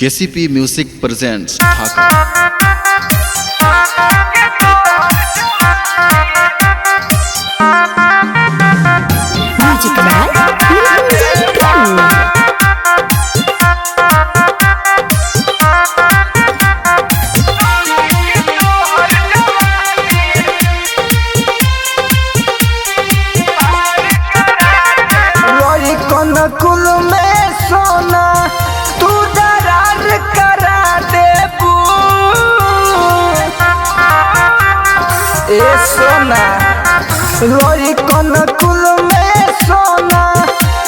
KCP music presents ढाका। कुल में सोना तू दरार करा देबू ए सोना रोई कौन कुल में सोना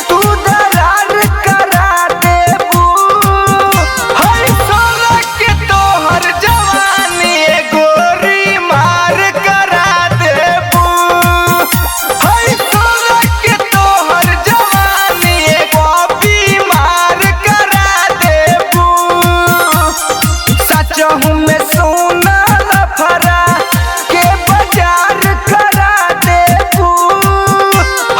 तू दरार करा देबू हर सोना के तोहर जवानी गोरी मार करा देबू हर सोना के तोहर जवानी मार करा देबू सचहु में सोना लफरा के बाजार करा देबू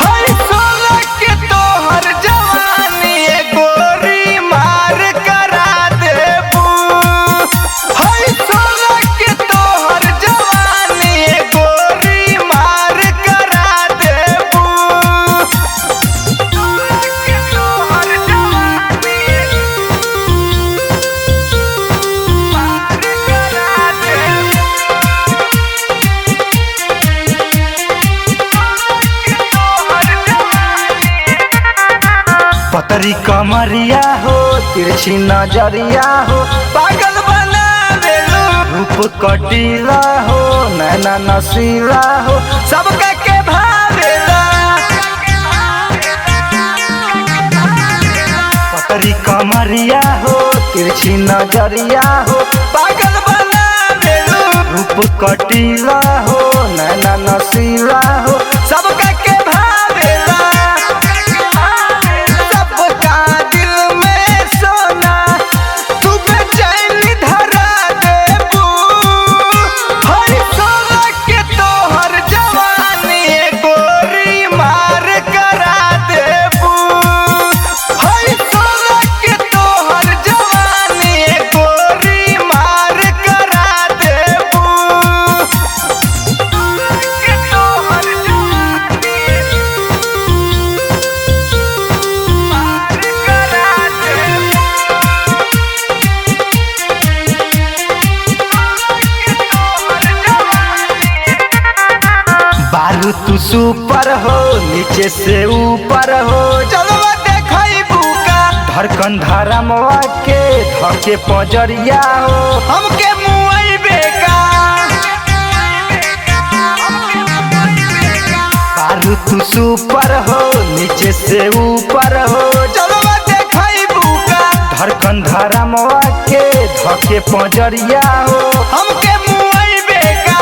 हर सोना के तोहर जवानी गोरी मार करा देबू हर सोना के तोहर जवानी गोरी मार करा देबू पतरी कमरिया हो तिरछी नजरिया हो पागल बना देलू रूप कटीला हो नैना नसीला हो सबका के भावेला पतरी कमरिया हो तिरछी नजरिया हो पागल बना देलू रूप कटीला हो नैना नसीला हो सबका के भावेला तू सुपर हो नीचे से ऊपर हो चलो देखबू का धड़कन धरमवा के धके पजरिया हो हमके मुआइबे का बारू तू सुपर हो नीचे से ऊपर हो चलो देखबू का धड़कन धरमवा के धके पजरिया हो हमके मुआइबे का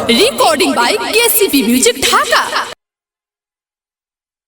recording by KCP music Dhaka.